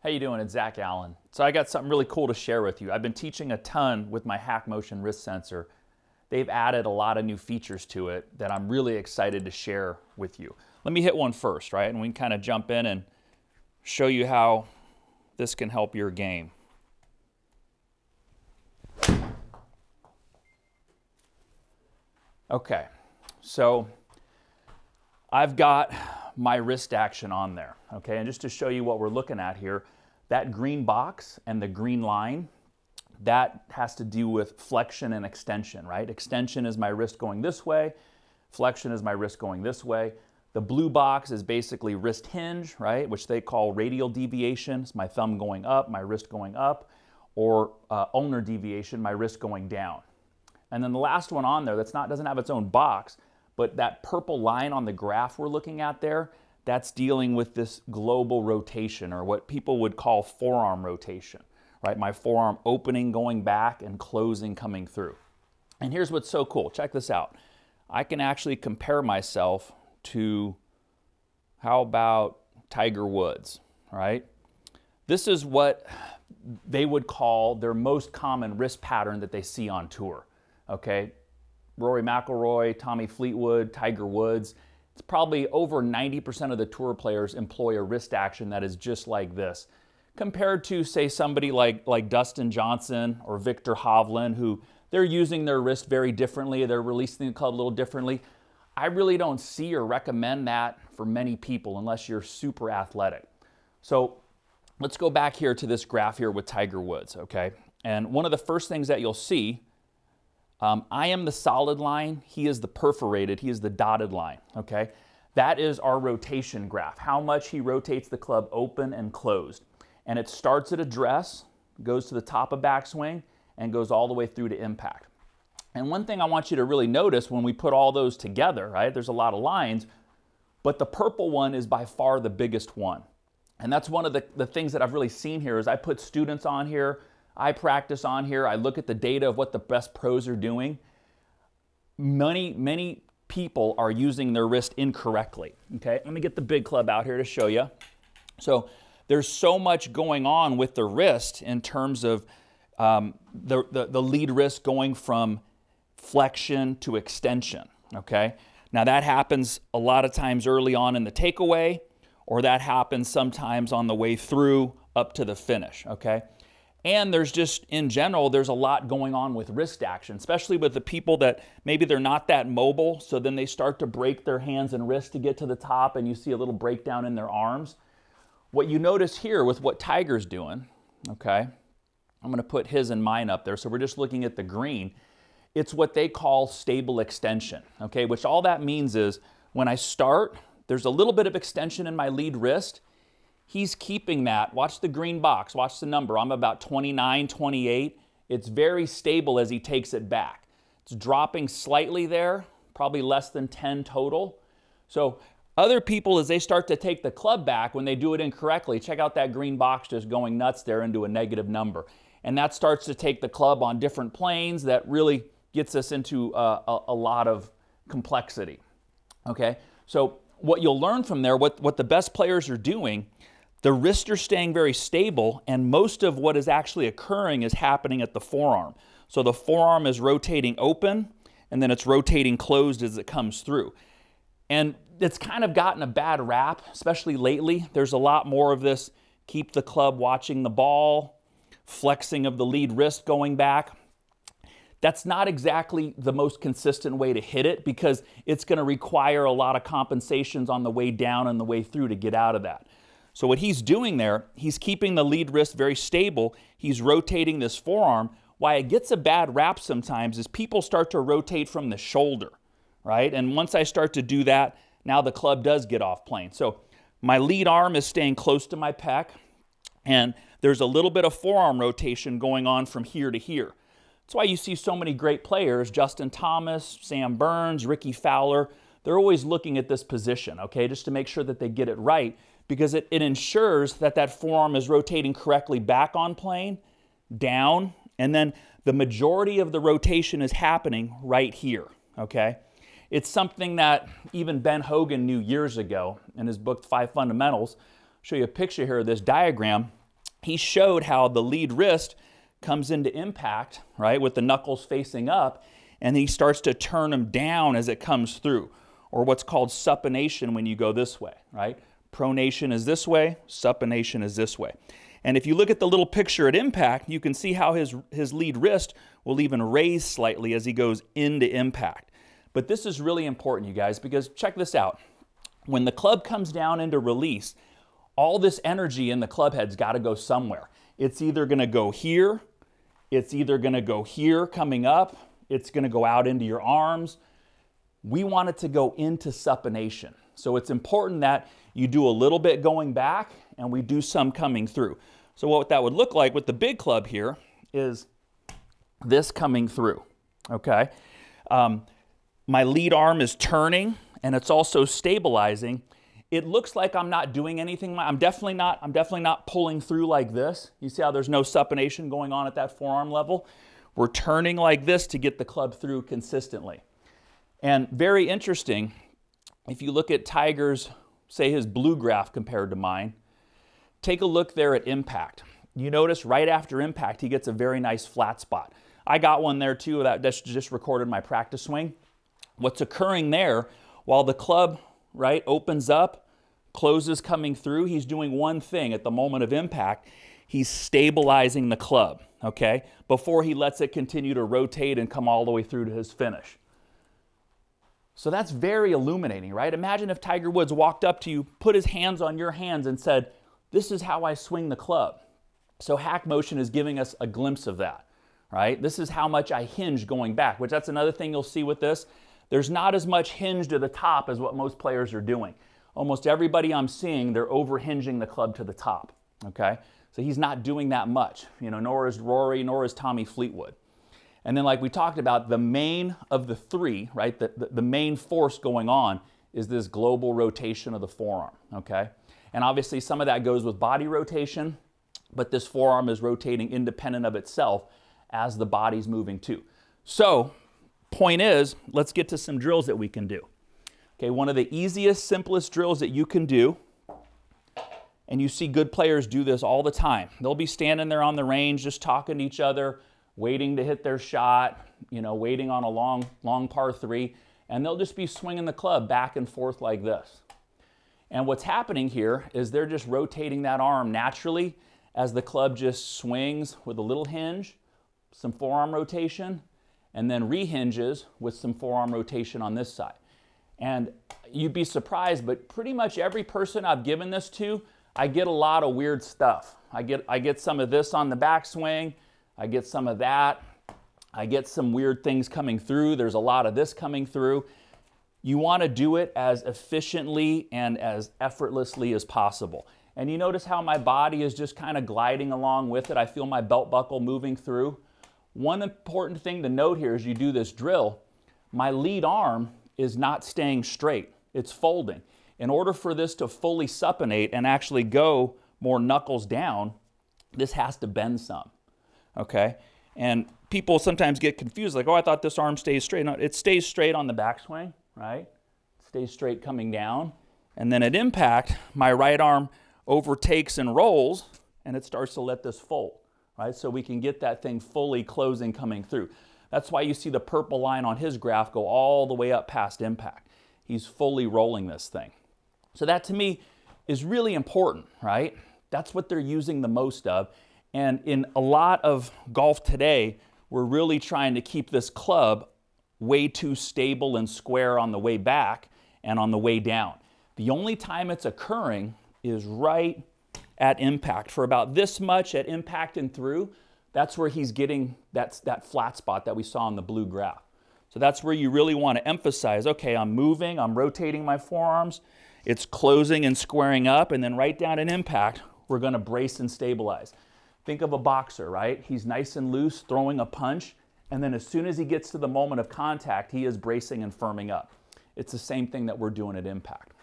How you doing? It's Zach Allen. So I got something really cool to share with you. I've been teaching a ton with my HackMotion wrist sensor. They've added a lot of new features to it that I'm really excited to share with you. Let me hit one first, right? And we can kind of jump in and show you how this can help your game. Okay, so I've got my wrist action on there, okay? And just to show you what we're looking at here, that green box and the green line, that has to do with flexion and extension, right? Extension is my wrist going this way, flexion is my wrist going this way. The blue box is basically wrist hinge, right? Which they call radial deviation. It's my thumb going up, my wrist going up, or ulnar deviation, my wrist going down. And then the last one on there doesn't have its own box, but that purple line on the graph we're looking at there, that's dealing with this global rotation, or what people would call forearm rotation, right? My forearm opening, going back, and closing, coming through. And here's what's so cool. Check this out. I can actually compare myself to, how about Tiger Woods, right? This is what they would call their most common wrist pattern that they see on tour, okay? Rory McIlroy, Tommy Fleetwood, Tiger Woods. It's probably over 90% of the tour players employ a wrist action that is just like this. Compared to, say, somebody like Dustin Johnson or Victor Hovland, who they're using their wrist very differently. They're releasing the club a little differently. I really don't see or recommend that for many people unless you're super athletic. So let's go back here to this graph here with Tiger Woods, okay? And one of the first things that you'll see, I am the solid line, he is the perforated, he is the dotted line, okay? That is our rotation graph, how much he rotates the club open and closed. And it starts at address, goes to the top of backswing, and goes all the way through to impact. And one thing I want you to really notice when we put all those together, right, there's a lot of lines, but the purple one is by far the biggest one. And that's one of the things that I've really seen here is I put students on here, I practice on here, I look at the data of what the best pros are doing. Many people are using their wrist incorrectly, okay? Let me get the big club out here to show you. So there's so much going on with the wrist in terms of the lead wrist going from flexion to extension, okay? Now that happens a lot of times early on in the takeaway, or that happens sometimes on the way through up to the finish, okay? And there's just, in general, there's a lot going on with wrist action, especially with the people that maybe they're not that mobile, so then they start to break their hands and wrists to get to the top, and you see a little breakdown in their arms. What you notice here with what Tiger's doing, okay, I'm going to put his and mine up there, so we're just looking at the green. It's what they call stable extension, okay, which all that means is when I start, there's a little bit of extension in my lead wrist. He's keeping that. Watch the green box. Watch the number. I'm about 29, 28. It's very stable as he takes it back. It's dropping slightly there, probably less than 10 total. So other people, as they start to take the club back, when they do it incorrectly, check out that green box just going nuts there into a negative number. And that starts to take the club on different planes. That really gets us into a lot of complexity. Okay? So what you'll learn from there, what the best players are doing, the wrists are staying very stable, and most of what is actually occurring is happening at the forearm. So the forearm is rotating open, and then it's rotating closed as it comes through. And it's kind of gotten a bad rap, especially lately. There's a lot more of this, keep the club watching the ball, flexing of the lead wrist going back. That's not exactly the most consistent way to hit it because it's going to require a lot of compensations on the way down and the way through to get out of that. So what he's doing there, he's keeping the lead wrist very stable. He's rotating this forearm. Why it gets a bad rap sometimes is people start to rotate from the shoulder, right? And once I start to do that, now the club does get off plane. So my lead arm is staying close to my pec, and there's a little bit of forearm rotation going on from here to here. That's why you see so many great players, Justin Thomas, Sam Burns, Ricky Fowler. They're always looking at this position, okay, just to make sure that they get it right, because it ensures that that forearm is rotating correctly back on plane, down, and then the majority of the rotation is happening right here, okay? It's something that even Ben Hogan knew years ago in his book, 5 Fundamentals. I'll show you a picture here of this diagram. he showed how the lead wrist comes into impact, right, with the knuckles facing up, and he starts to turn them down as it comes through, or what's called supination when you go this way, right? Pronation is this way, supination is this way. And if you look at the little picture at impact, you can see how his lead wrist will even raise slightly as he goes into impact. But this is really important, you guys, because check this out. When the club comes down into release, all this energy in the club head's got to go somewhere. It's either going to go here, it's either going to go here coming up, it's going to go out into your arms. We want it to go into supination. So it's important that you do a little bit going back and we do some coming through. So what that would look like with the big club here is this coming through, okay? My lead arm is turning and it's also stabilizing. It looks like I'm not doing anything. I'm definitely not pulling through like this. You see how there's no supination going on at that forearm level? We're turning like this to get the club through consistently. And very interesting, if you look at Tiger's, say his blue graph compared to mine, take a look there at impact. You notice right after impact, he gets a very nice flat spot. I got one there too, that's just recorded my practice swing. What's occurring there, while the club, right, opens up, closes coming through, he's doing one thing at the moment of impact. He's stabilizing the club, okay, before he lets it continue to rotate and come all the way through to his finish. So that's very illuminating, right? Imagine if Tiger Woods walked up to you, put his hands on your hands and said, this is how I swing the club. So HackMotion is giving us a glimpse of that, right? This is how much I hinge going back, which that's another thing you'll see with this. There's not as much hinge to the top as what most players are doing. Almost everybody I'm seeing, they're over-hinging the club to the top, okay? So he's not doing that much, you know, nor is Rory, nor is Tommy Fleetwood. And then like we talked about, the main of the three, right, the main force going on is this global rotation of the forearm, okay? And obviously some of that goes with body rotation, but this forearm is rotating independent of itself as the body's moving too. So, point is, let's get to some drills that we can do. Okay, one of the easiest, simplest drills that you can do, and you see good players do this all the time. They'll be standing there on the range just talking to each other, waiting to hit their shot, you know, waiting on a long par 3, and they'll just be swinging the club back and forth like this. And what's happening here is they're just rotating that arm naturally as the club just swings with a little hinge, some forearm rotation, and then rehinges with some forearm rotation on this side. And you'd be surprised, but pretty much every person I've given this to, I get a lot of weird stuff. I get some of this on the backswing, I get some of that, I get some weird things coming through, there's a lot of this coming through. You want to do it as efficiently and as effortlessly as possible. And you notice how my body is just kind of gliding along with it. I feel my belt buckle moving through. One important thing to note here as you do this drill, my lead arm is not staying straight. It's folding. In order for this to fully supinate and actually go more knuckles down, this has to bend some, okay? And people sometimes get confused, like, oh, I thought this arm stays straight. No, it stays straight on the backswing, right? It stays straight coming down. And then at impact, my right arm overtakes and rolls, and it starts to let this fold, right? So we can get that thing fully closing coming through. That's why you see the purple line on his graph go all the way up past impact. He's fully rolling this thing. So that to me is really important, right? That's what they're using the most of. And in a lot of golf today, we're really trying to keep this club way too stable and square on the way back and on the way down. The only time it's occurring is right at impact. For about this much at impact and through, that's where he's getting that flat spot that we saw on the blue graph. So that's where you really want to emphasize, okay, I'm moving, I'm rotating my forearms, it's closing and squaring up, and then right down at impact, we're going to brace and stabilize. Think of a boxer, right? He's nice and loose, throwing a punch, and then as soon as he gets to the moment of contact, he is bracing and firming up. It's the same thing that we're doing at impact.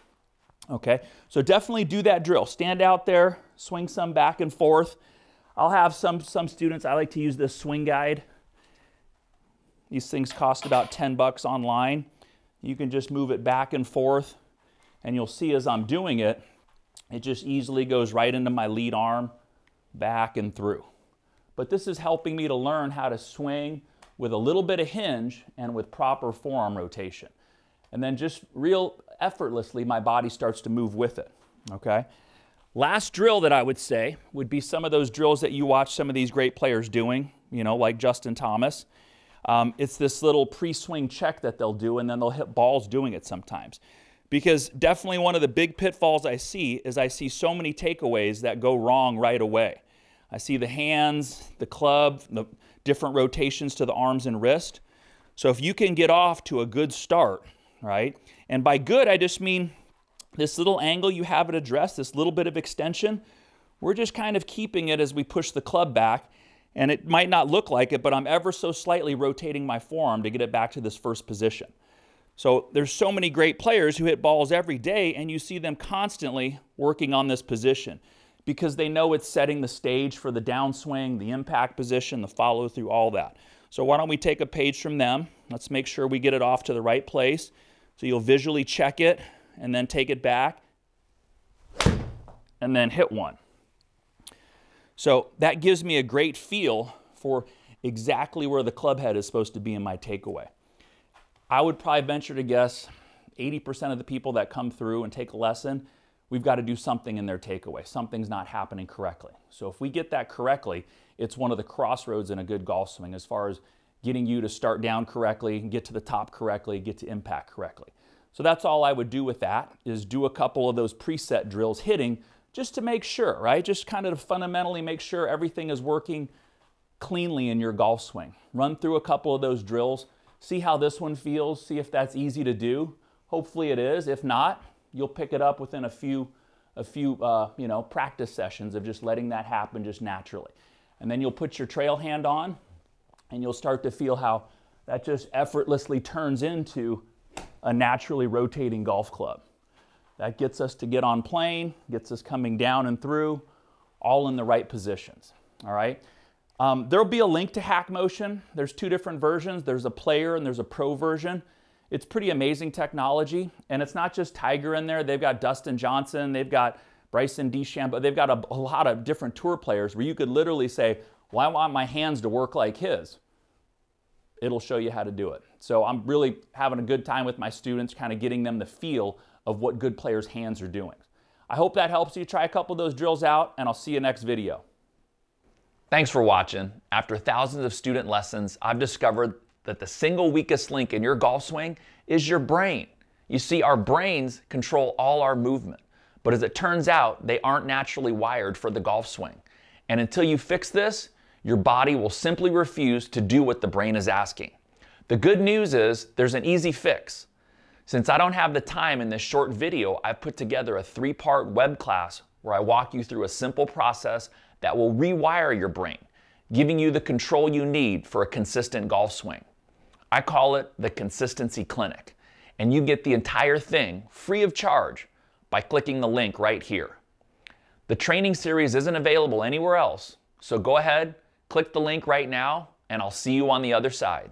Okay, so definitely do that drill. Stand out there, swing some back and forth. I'll have some students, I like to use this swing guide. These things cost about 10 bucks online. You can just move it back and forth, and you'll see as I'm doing it, it just easily goes right into my lead arm, back and through. But this is helping me to learn how to swing with a little bit of hinge and with proper forearm rotation. And then just real effortlessly, my body starts to move with it, okay? Last drill that I would say would be some of those drills that you watch some of these great players doing, you know, like Justin Thomas. It's this little pre-swing check that they'll do, and then they'll hit balls doing it sometimes. Because definitely one of the big pitfalls I see is I see so many takeaways that go wrong right away. I see the hands, the club, the different rotations to the arms and wrist. So if you can get off to a good start, right? And by good, I just mean this little angle you have it addressed, this little bit of extension, we're just kind of keeping it as we push the club back. And it might not look like it, but I'm ever so slightly rotating my forearm to get it back to this first position. So there's so many great players who hit balls every day, and you see them constantly working on this position because they know it's setting the stage for the downswing, the impact position, the follow through, all that. So why don't we take a page from them? Let's make sure we get it off to the right place. So you'll visually check it and then take it back and then hit one. So that gives me a great feel for exactly where the club head is supposed to be in my takeaway. I would probably venture to guess 80% of the people that come through and take a lesson, we've got to do something in their takeaway. Something's not happening correctly. So if we get that correctly, it's one of the crossroads in a good golf swing as far as getting you to start down correctly, get to the top correctly, get to impact correctly. So that's all I would do with that, is do a couple of those preset drills hitting just to make sure, right? Just kind of to fundamentally make sure everything is working cleanly in your golf swing. Run through a couple of those drills, see how this one feels, see if that's easy to do. Hopefully it is. If not, you'll pick it up within a few practice sessions of just letting that happen just naturally. And then you'll put your trail hand on and you'll start to feel how that just effortlessly turns into a naturally rotating golf club. That gets us to get on plane, gets us coming down and through, all in the right positions, all right? There'll be a link to HackMotion. There's two different versions. There's a player and there's a pro version. It's pretty amazing technology, and it's not just Tiger in there. They've got Dustin Johnson, they've got Bryson DeChambeau, they've got a lot of different tour players where you could literally say, well, I want my hands to work like his. It'll show you how to do it. So I'm really having a good time with my students, kind of getting them the feel of what good players' hands are doing. I hope that helps you. Try a couple of those drills out, and I'll see you next video. Thanks for watching. After thousands of student lessons, I've discovered that the single weakest link in your golf swing is your brain. You see, our brains control all our movement, but as it turns out, they aren't naturally wired for the golf swing. And until you fix this, your body will simply refuse to do what the brain is asking. The good news is there's an easy fix. Since I don't have the time in this short video, I've put together a 3-part web class where I walk you through a simple process that will rewire your brain, giving you the control you need for a consistent golf swing. I call it the Consistency Clinic, and you get the entire thing free of charge by clicking the link right here. The training series isn't available anywhere else, so go ahead, click the link right now, and I'll see you on the other side.